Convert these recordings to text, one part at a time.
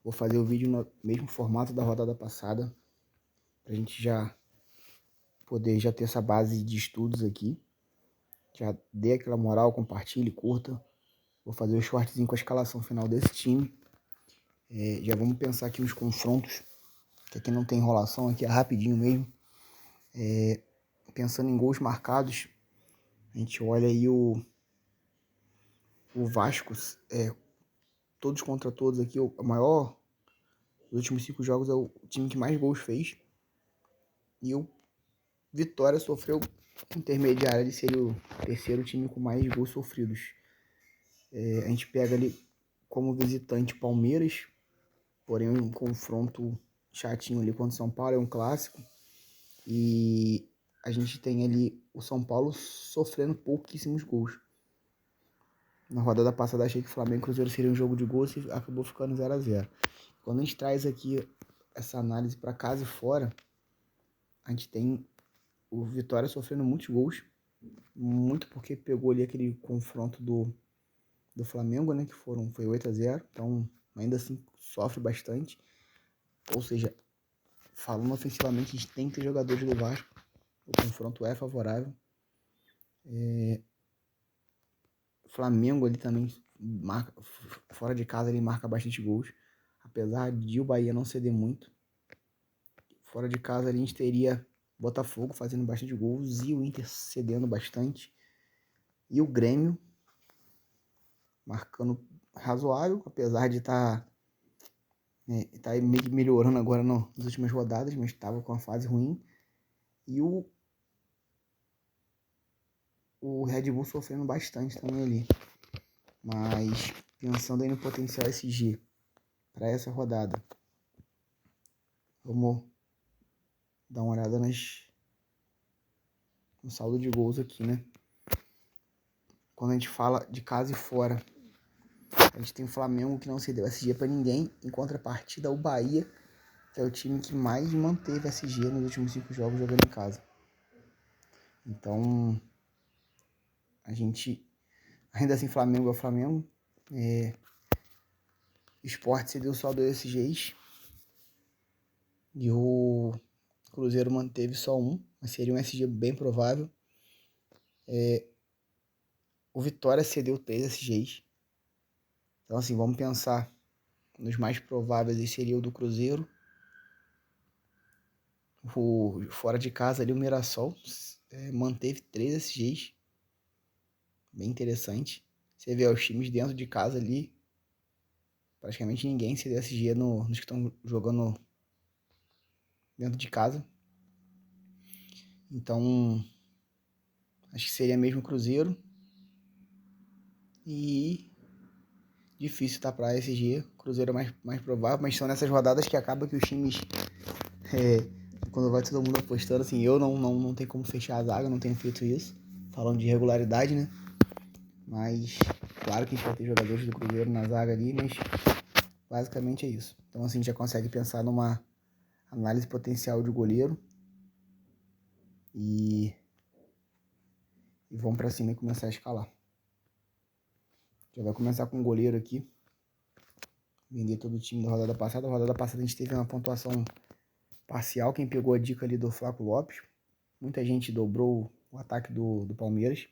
Vou fazer o vídeo no mesmo formato da rodada passada, pra gente já poder ter essa base de estudos aqui. Já dê aquela moral, compartilhe, curta. Vou fazer o shortzinho com a escalação final desse time. Já vamos pensar aqui nos confrontos, que aqui não tem enrolação, aqui é rapidinho mesmo. Pensando em gols marcados, a gente olha aí o Vasco, todos contra todos aqui, o maior dos últimos 5 jogos, é o time que mais gols fez. E o Vitória sofreu intermediária, ele seria o terceiro time com mais gols sofridos. A gente pega ali como visitante Palmeiras, porém um confronto chatinho ali contra o São Paulo, é um clássico. E a gente tem ali o São Paulo sofrendo pouquíssimos gols. Na rodada passada achei que o Flamengo e o Cruzeiro seria um jogo de gols e acabou ficando 0-0. Quando a gente traz aqui essa análise para casa e fora, a gente tem o Vitória sofrendo muitos gols, muito porque pegou ali aquele confronto do Flamengo, né, que foi 8-0, então ainda assim sofre bastante. Ou seja, falando ofensivamente, a gente tem que ter jogadores do Vasco, o confronto é favorável. Flamengo ali também marca, fora de casa ele marca bastante gols, apesar de o Bahia não ceder muito. Fora de casa ali a gente teria Botafogo fazendo bastante gols e o Inter cedendo bastante. E o Grêmio marcando razoável, apesar de estar meio que melhorando agora nas últimas rodadas, mas estava com uma fase ruim. E o Red Bull sofrendo bastante também ali. Mas pensando aí no potencial SG para essa rodada, vamos dar uma olhada no saldo de gols aqui, né? Quando a gente fala de casa e fora, a gente tem o Flamengo que não cedeu SG para ninguém, em contrapartida o Bahia, que é o time que mais manteve SG nos últimos 5 jogos jogando em casa. Então, a gente, ainda assim, Flamengo é o Flamengo. Sport cedeu só 2 SGs e o Cruzeiro manteve só um, mas seria um SG bem provável. O Vitória cedeu 3 SGs. Então, assim, vamos pensar nos mais prováveis, esse seria o do Cruzeiro. O fora de casa ali, o Mirassol manteve 3 SGs. Bem interessante. Você vê os times dentro de casa ali, praticamente ninguém cedeu SG nos que estão jogando dentro de casa. Então, acho que seria mesmo o Cruzeiro. E difícil tá para SG. Cruzeiro é mais provável, mas são nessas rodadas que acaba que os times, quando vai todo mundo apostando, assim, eu não tenho como fechar a zaga, não tenho feito isso, falando de regularidade, né? Mas, claro que a gente vai ter jogadores do Cruzeiro na zaga ali, mas basicamente é isso. Então, assim, a gente já consegue pensar numa análise potencial de goleiro. E vamos pra cima e começar a escalar. Já vai começar com o goleiro aqui. Vender todo o time da rodada passada. A rodada passada a gente teve uma pontuação parcial. Quem pegou a dica ali do Flaco Lopes. Muita gente dobrou o ataque do Palmeiras.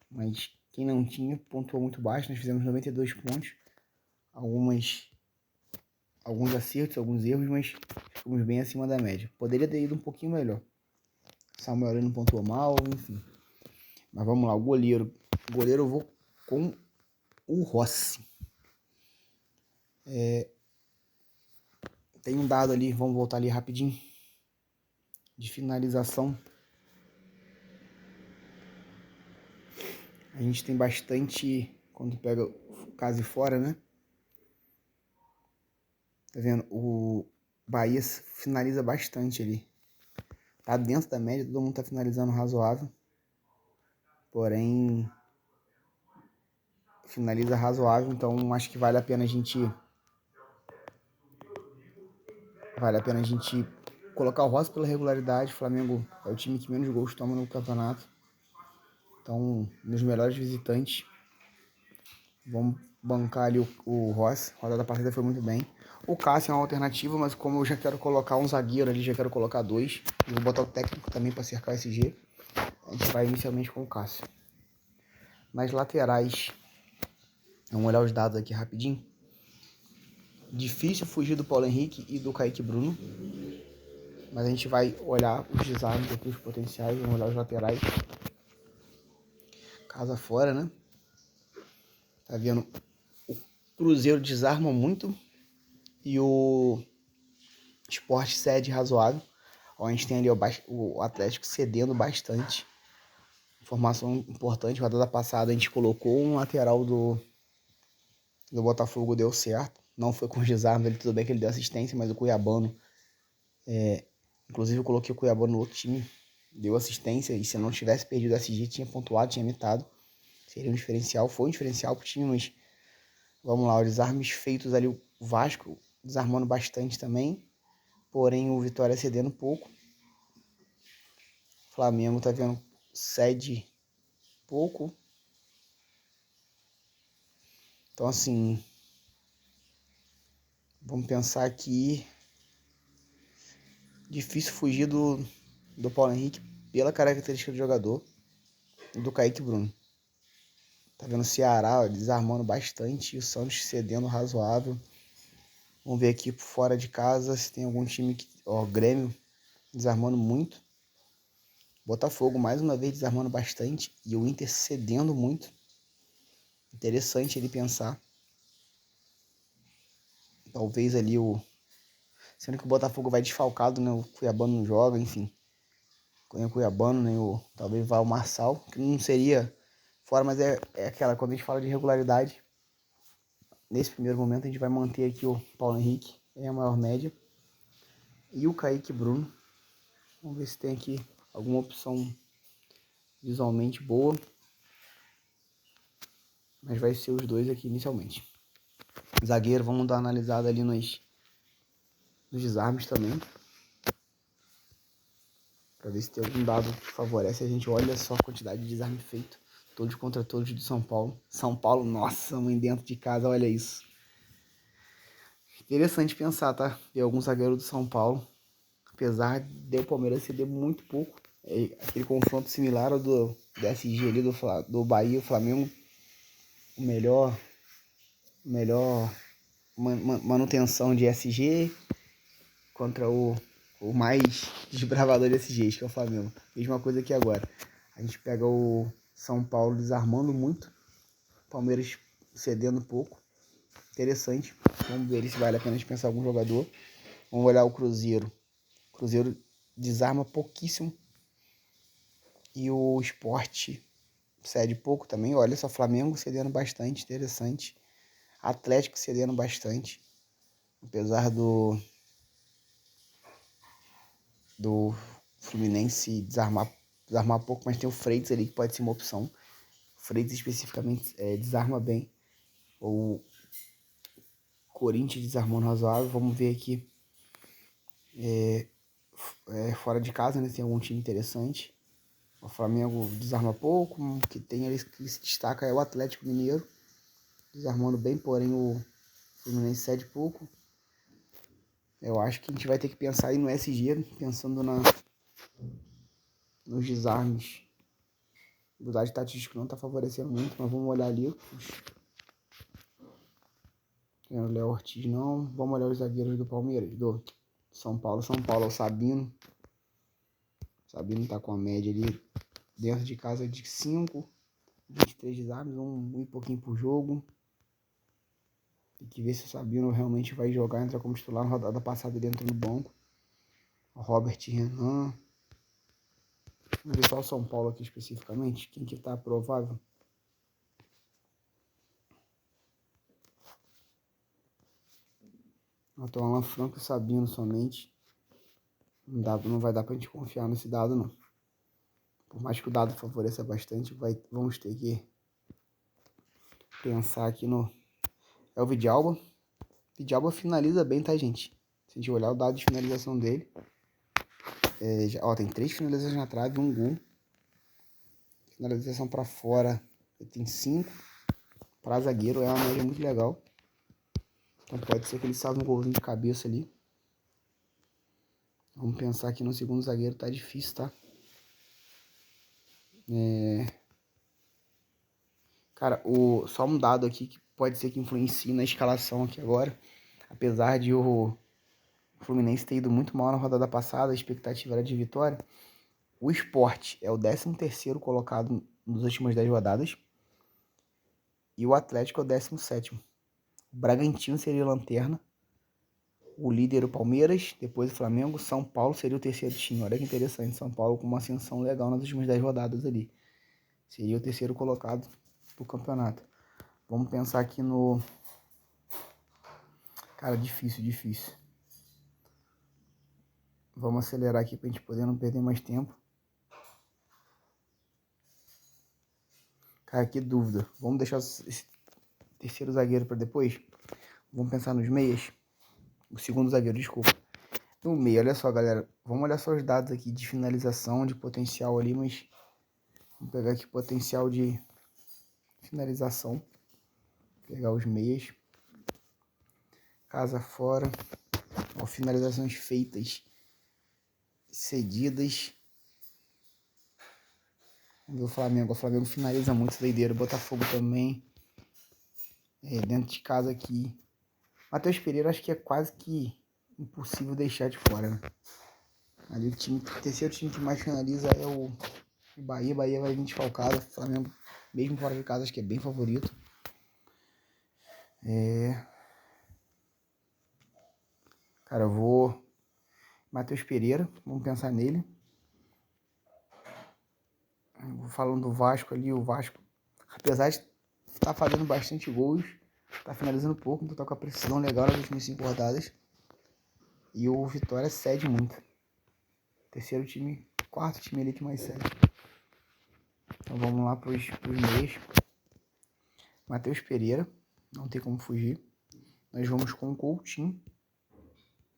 Mas quem não tinha pontuou muito baixo. Nós fizemos 92 pontos. Alguns acertos, alguns erros, mas ficamos bem acima da média. Poderia ter ido um pouquinho melhor. Samuel não pontuou mal, enfim. Mas vamos lá, o goleiro. O goleiro eu vou com o Rossi. Tem um dado ali, vamos voltar ali rapidinho, de finalização. A gente tem bastante, quando pega casa e fora, né? Tá vendo? O Bahia finaliza bastante ali. Tá dentro da média, todo mundo tá finalizando razoável. Porém, finaliza razoável, então acho que vale a pena a gente colocar o Rossi pela regularidade. O Flamengo é o time que menos gols toma no campeonato. Então, nos melhores visitantes, vamos bancar ali o Ross. A rodada passada foi muito bem. O Cássio é uma alternativa, mas como eu já quero colocar um zagueiro ali, já quero colocar 2. E vou botar o técnico também para cercar o SG. A gente vai inicialmente com o Cássio. Nas laterais, vamos olhar os dados aqui rapidinho. Difícil fugir do Paulo Henrique e do Kaique Bruno. Mas a gente vai olhar os desarmes aqui, os potenciais. Vamos olhar os laterais. Casa fora, né? Tá vendo? O Cruzeiro desarma muito. E o Sport cede razoável. Ó, a gente tem ali o Atlético cedendo bastante. Informação importante, rodada passada a gente colocou um lateral do Botafogo, deu certo. Não foi com os desarmes, ele, tudo bem que ele deu assistência, mas o Cuiabano, inclusive eu coloquei o Cuiabano no outro time, deu assistência, e se não tivesse perdido o SG, tinha pontuado, tinha mitado. Seria um diferencial, foi um diferencial pro time, mas vamos lá, os desarmes feitos ali, o Vasco desarmando bastante também, porém o Vitória cedendo pouco. O Flamengo tá vendo, cede pouco. Então assim, vamos pensar aqui, difícil fugir do Paulo Henrique pela característica do jogador e do Kaique Bruno. Tá vendo o Ceará, ó, desarmando bastante e o Santos cedendo razoável. Vamos ver aqui por fora de casa se tem algum time que... Ó, Grêmio desarmando muito. Botafogo mais uma vez desarmando bastante e o Inter cedendo muito. Interessante ele pensar. Talvez ali o... Sendo que o Botafogo vai desfalcado, né? O Cuiabano não joga, enfim. Nem o Cuiabano, nem o... Talvez vá o Marçal, que não seria fora, mas é aquela... Quando a gente fala de regularidade, nesse primeiro momento a gente vai manter aqui o Paulo Henrique, é a maior média. E o Kaique Bruno. Vamos ver se tem aqui alguma opção visualmente boa. Mas vai ser os dois aqui inicialmente. Zagueiro, vamos dar uma analisada ali nos desarmes também. Pra ver se tem algum dado que favorece a gente. Olha só a quantidade de desarme feito. Todos contra todos de São Paulo. São Paulo, nossa, mãe, dentro de casa, olha isso. Interessante pensar, tá? Tem algum zagueiro do São Paulo. Apesar de o Palmeiras ceder muito pouco. É aquele confronto similar ao do SG ali, do Bahia e Flamengo. O melhor manutenção de SG contra o mais desbravador de SGs, que é o Flamengo. Mesma coisa que agora. A gente pega o São Paulo desarmando muito. Palmeiras cedendo pouco. Interessante. Vamos ver se vale a pena dispensar algum jogador. Vamos olhar o Cruzeiro. O Cruzeiro desarma pouquíssimo. E o Sport cede pouco também. Olha só, Flamengo cedendo bastante. Interessante. Atlético cedendo bastante. Apesar do Fluminense desarmar pouco, mas tem o Freitas ali que pode ser uma opção. O Freitas especificamente desarma bem. O Corinthians desarmando razoável. Vamos ver aqui fora de casa, né? Tem algum time interessante. O Flamengo desarma pouco. O que tem ali que se destaca é o Atlético Mineiro. Desarmando bem, porém o Fluminense cede pouco. Eu acho que a gente vai ter que pensar aí no SG, pensando nos desarmes. O dado estatístico não está favorecendo muito, mas vamos olhar ali. Tem o Léo Ortiz não. Vamos olhar os zagueiros do Palmeiras, do São Paulo. São Paulo é o Sabino. O Sabino tá com a média ali dentro de casa de 5, 23 desarmes, um e pouquinho por jogo. Tem que ver se o Sabino realmente vai jogar, entrar como titular. Na rodada passada ele entrou no banco. O Robert Renan. Vamos ver só o São Paulo aqui especificamente. Quem que tá provável? Então, Alan Franco e Sabino somente. Não vai dar pra gente confiar nesse dado, não. Por mais que o dado favoreça bastante, vamos ter que pensar aqui no... É o Vidalba. O Vidalba finaliza bem, tá, gente? Se a gente olhar o dado de finalização dele, tem 3 finalizações na trave e 1 gol. Finalização pra fora, ele tem 5. Pra zagueiro é uma média muito legal. Então pode ser que ele salve um golzinho de cabeça ali. Vamos pensar que no segundo zagueiro tá difícil, tá? Cara, só um dado aqui que pode ser que influencie na escalação aqui agora. Apesar de o Fluminense ter ido muito mal na rodada passada, a expectativa era de vitória. O Sport é o 13º colocado nas últimas 10 rodadas. E o Atlético é o 17º. O Bragantino seria a lanterna. O líder o Palmeiras, depois o Flamengo. São Paulo seria o terceiro time. Olha que interessante, São Paulo com uma ascensão legal nas últimas 10 rodadas ali. Seria o terceiro colocado do campeonato. Vamos pensar aqui no... Cara, difícil. Vamos acelerar aqui pra gente poder não perder mais tempo. Cara, que dúvida. Vamos deixar esse terceiro zagueiro para depois? Vamos pensar nos meias? O segundo zagueiro, desculpa. No meio, olha só, galera. Vamos olhar só os dados aqui de finalização, de potencial ali, mas... Vamos pegar aqui potencial de finalização. Pegar os meias. Casa fora. Ó, finalizações feitas. Cedidas. Vamos ver o Flamengo. O Flamengo finaliza muito, doideira. O Botafogo também. Dentro de casa aqui. Matheus Pereira acho que é quase que impossível deixar de fora, né? Ali o terceiro time que mais finaliza é o Bahia. Bahia vai vir desfalcado. O Flamengo, mesmo fora de casa, acho que é bem favorito. Cara, eu vou... Matheus Pereira, vamos pensar nele. Vou falando do Vasco ali, o Vasco, apesar de estar fazendo bastante gols, tá finalizando pouco, então tá com a precisão legal nas últimas 5 rodadas. E o Vitória cede muito. Terceiro time, quarto time ali que mais cede. Então vamos lá pros meias. Matheus Pereira, não tem como fugir. Nós vamos com o Coutinho.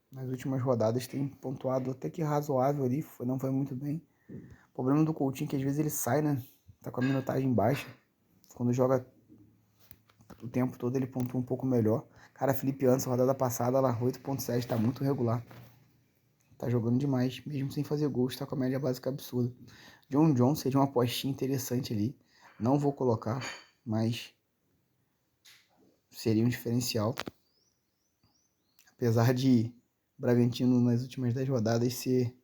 Nas últimas rodadas tem pontuado até que razoável ali, não foi muito bem. O problema do Coutinho é que às vezes ele sai, né? Tá com a minutagem baixa. Quando joga o tempo todo ele pontua um pouco melhor. Cara, Felipe Anderson, rodada passada, lá 8.7, tá muito regular. Tá jogando demais, mesmo sem fazer gols, tá com a média básica absurda. John seria uma apostinha interessante ali. Não vou colocar, mas seria um diferencial. Apesar de Bragantino nas últimas 10 rodadas ser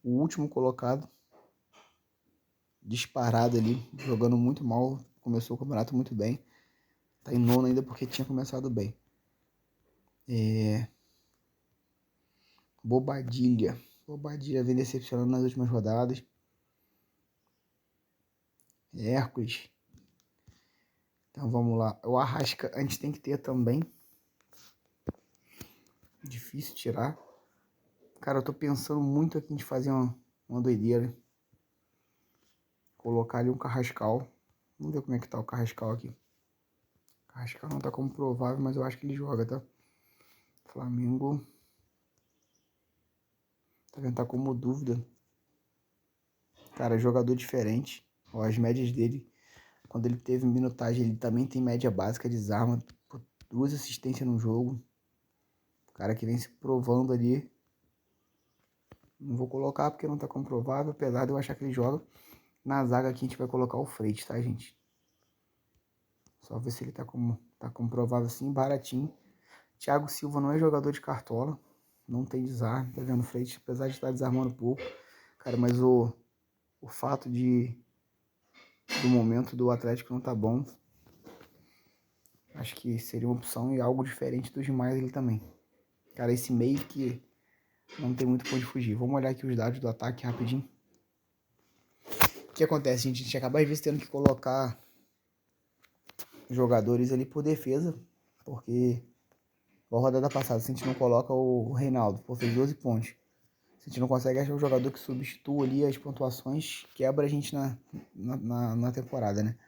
o último colocado, disparado ali, jogando muito mal, começou o campeonato muito bem. Tá em nono ainda porque tinha começado bem. Bobadilha vem decepcionando nas últimas rodadas. Hércules. Então vamos lá. O Arrasca a gente tem que ter também. Difícil tirar. Cara, eu tô pensando muito aqui em fazer uma doideira. Colocar ali um Carrascal. Vamos ver como é que tá o Carrascal aqui. O Carrascal não tá como provável, mas eu acho que ele joga, tá? Flamengo. Tá vendo? Tá como dúvida. Cara, jogador diferente. Ó, as médias dele. Quando ele teve minutagem, ele também tem média básica de desarma. 2 assistências no jogo. O cara que vem se provando ali. Não vou colocar porque não tá comprovável, apesar de eu achar que ele joga. Na zaga aqui a gente vai colocar o Freitas, tá, gente? Só ver se ele tá comprovável assim, baratinho. Thiago Silva não é jogador de cartola. Não tem desarme, tá vendo o Freitas? Apesar de estar desarmando pouco. Cara, mas o fato do momento do Atlético não tá bom. Acho que seria uma opção e algo diferente dos demais ele também. Cara, esse meio que não tem muito pra onde fugir. Vamos olhar aqui os dados do ataque rapidinho. O que acontece, gente? A gente acaba às vezes tendo que colocar jogadores ali por defesa, porque a rodada passada, se a gente não coloca o Reinaldo, pô, fez 12 pontos. Se a gente não consegue achar um jogador que substitua ali as pontuações, quebra a gente na temporada, né?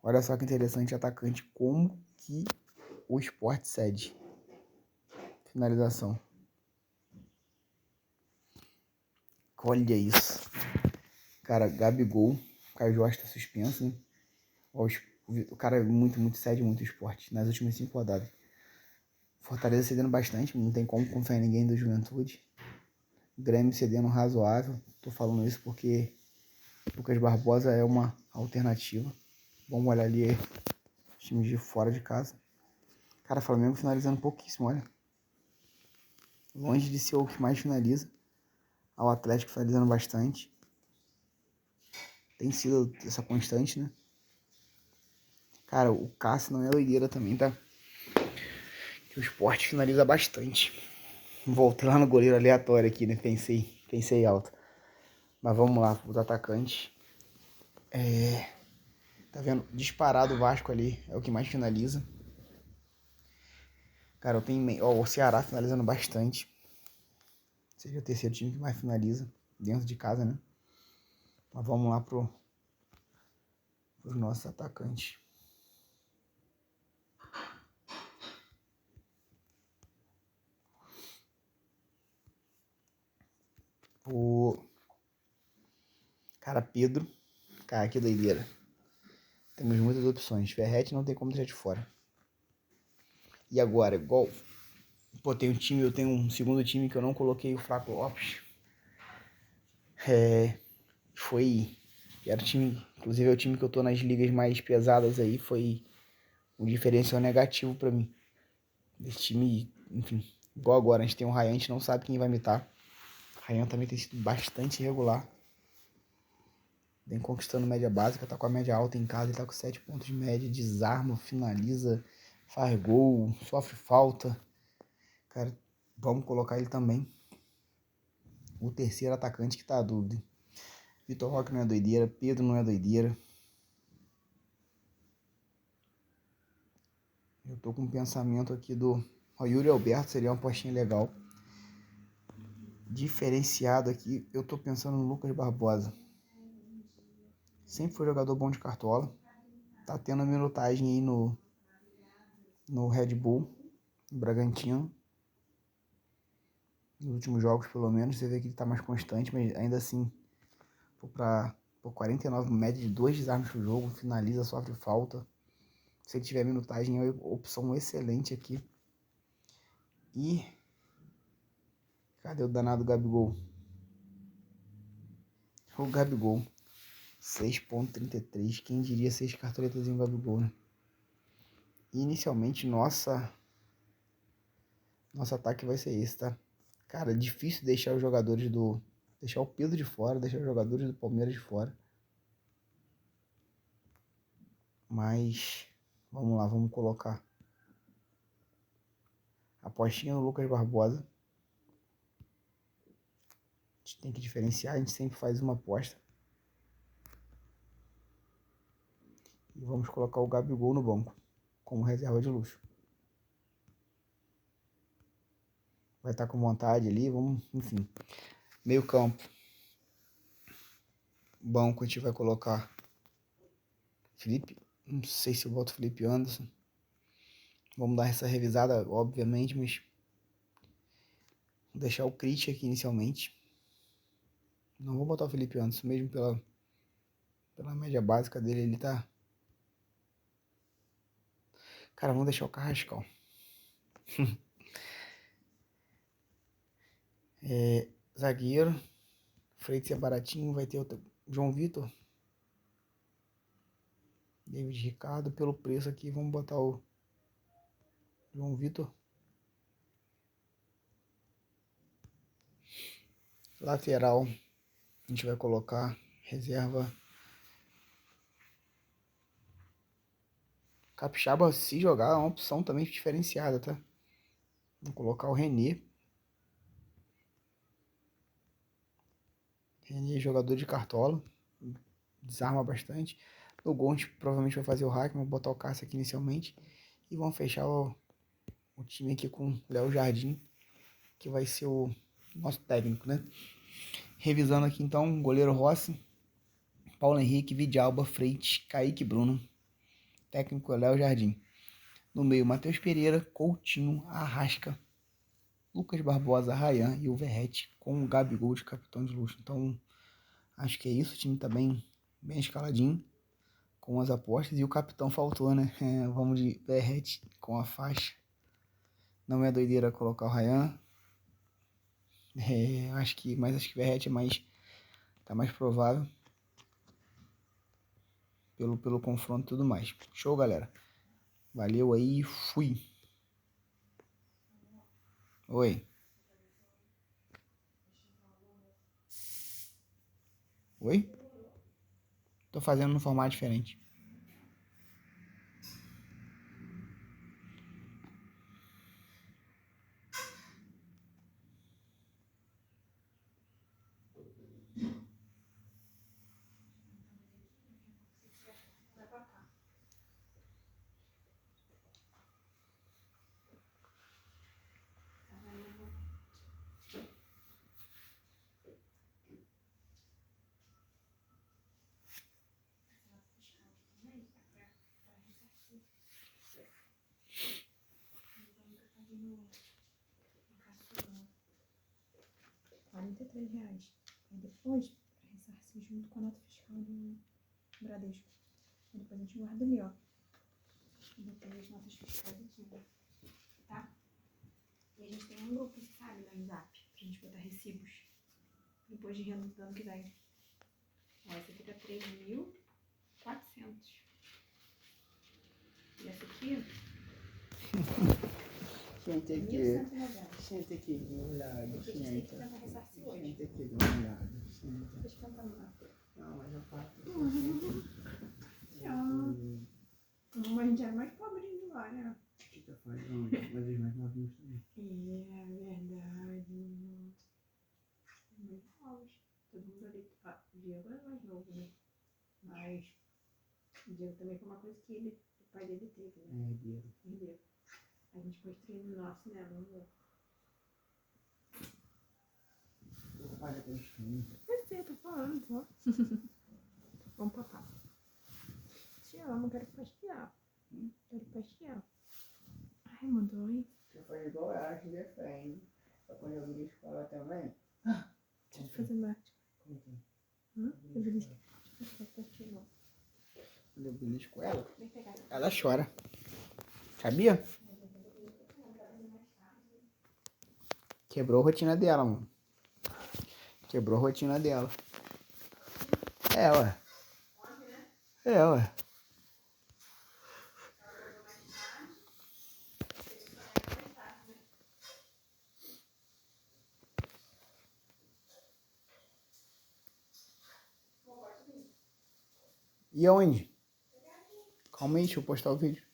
Olha só que interessante, atacante, como que o Sport cede. Finalização. Olha isso. Cara, Gabigol. Caio Jorge tá suspenso, né? Ó, O cara cede muito esporte nas últimas 5 rodadas. Fortaleza cedendo bastante, não tem como confiar em ninguém do Juventude. Grêmio cedendo razoável. Tô falando isso porque Lucas Barbosa é uma alternativa. Vamos olhar ali os times de fora de casa. Cara, Flamengo finalizando pouquíssimo, olha. Longe de ser o que mais finaliza. O Atlético finalizando bastante. Tem sido essa constante, né? Cara, o Cássio não é doideira também, tá? Que o Sport finaliza bastante. Voltei lá no goleiro aleatório aqui, né? Pensei alto. Mas vamos lá, os atacantes. Tá vendo? Disparado o Vasco ali, é o que mais finaliza. Cara, eu tenho o Ceará finalizando bastante. Seria o terceiro time que mais finaliza dentro de casa, né? Mas vamos lá pros nossos atacantes. O cara, Pedro. Cara, que doideira. Temos muitas opções. Ferretti não tem como deixar de fora. E agora, igual... Pô, eu tenho um segundo time que eu não coloquei, o Flaco Lopes. Era o time, inclusive é o time que eu tô nas ligas mais pesadas aí, foi um diferencial negativo pra mim. Esse time, enfim, igual agora, a gente tem um Ryan, a gente não sabe quem vai imitar. O Ryan também tem sido bastante irregular. Vem conquistando média básica, tá com a média alta em casa, ele tá com 7 pontos de média, desarma, finaliza, faz gol, sofre falta. Cara, vamos colocar ele também. O terceiro atacante que tá a dúvida. Vitor Roque não é doideira, Pedro não é doideira. Eu tô com um pensamento aqui do Yuri Alberto, seria uma postinha legal. Diferenciado aqui, eu tô pensando no Lucas Barbosa. Sempre foi jogador bom de cartola. Tá tendo minutagem aí no Red Bull, no Bragantino. Nos últimos jogos, pelo menos, você vê que ele tá mais constante, mas ainda assim, por 49, média de 2 desarmes por jogo, finaliza, sofre falta. Se ele tiver minutagem, é uma opção excelente aqui. E cadê o danado Gabigol? O Gabigol, 6.33. Quem diria 6 cartoletas em Gabigol, né? Inicialmente, nosso ataque vai ser esse, tá? Cara, é difícil deixar os jogadores do... Deixar o Pedro de fora, deixar os jogadores do Palmeiras de fora. Mas, vamos lá, vamos colocar a apostinha no Lucas Barbosa. A gente tem que diferenciar, a gente sempre faz uma aposta. E vamos colocar o Gabigol no banco, como reserva de luxo. Vai estar com vontade ali, vamos, enfim. Meio campo. Banco a gente vai colocar Felipe, não sei se eu boto Felipe Anderson. Vamos dar essa revisada, obviamente, mas vou deixar o Crit aqui inicialmente. Não vou botar o Felipe Anderson, mesmo pela média básica dele, ele tá... Cara, vamos deixar o Carrascal. Zagueiro. Freitas é baratinho, vai ter o João Vitor. David Ricardo, pelo preço aqui, vamos botar o João Vitor. Lateral, a gente vai colocar reserva. Capixaba, se jogar, é uma opção também diferenciada, tá? Vamos colocar o René. René, jogador de cartola. Desarma bastante. No gol, a gente provavelmente vai fazer o hack, vamos botar o Cássio aqui inicialmente. E vamos fechar o time aqui com o Léo Jardim, que vai ser o nosso técnico, né? Revisando aqui então, goleiro Rossi, Paulo Henrique, Vidalba, Freitas, Kaique Bruno. Técnico Léo Jardim. No meio, Matheus Pereira, Coutinho, Arrasca, Lucas Barbosa, Ryan e o Verrete com o Gabigol de capitão de luxo. Então, acho que é isso. O time tá bem escaladinho. com as apostas. E o capitão faltou, né? Vamos de Verratti com a faixa. Não é doideira colocar o Ryan. Acho que Verratti tá mais provável. Pelo confronto e tudo mais. Show, galera. Valeu aí, fui. Oi. Oi? Tô fazendo num formato diferente. R$ 43. Aí depois, para ressarcir junto com a nota fiscal do Bradesco. Aí depois a gente guarda ali, ó. Eu botei as notas fiscais aqui, né? Tá? E a gente tem um grupo, você sabe, no WhatsApp, pra gente botar recibos. Depois de renda do ano que vem. Ó, essa aqui tá 3.400. E essa aqui... Senta aqui. 1.190. Senta aqui, dá uma olhada. Porque a gente tem que tentar ressarcir hoje. Senta aqui, dá uma olhada. Senta. Deixa eu tentar lá. Não, mas eu faço. Mas a gente era mais pobrinho lá, né? Fica fazendo, mas os mais novinhos também. É verdade. Muito novos. Todo mundo ali. O Diego é mais novo, né? Mas o Diego também foi uma coisa que o pai dele teve, né? Diego. Herdeiro. A gente pode treinar no nosso, né? Vamos ver. O pai já tem estranho. Mas é, tô falando só. Vamos papar. Te amo, quero passear. Quero passear. Ai, mudou, hein? Você faz igual ela que defende. Só quando eu vi na escola também. Deixa eu fazer mágica. Como que é? Eu vi isso. Deixa eu fazer não. Quando eu belisco ela, Vem pegar. ela chora. Sabia? Quebrou a rotina dela, mano. Quebrou a rotina dela. Ué. Ué. E aonde? Calma aí, deixa eu postar o vídeo.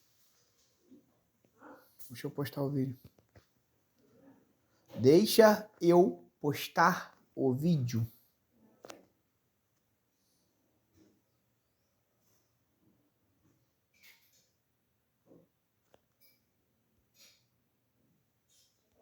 Deixa eu postar o vídeo. Deixa eu postar o vídeo.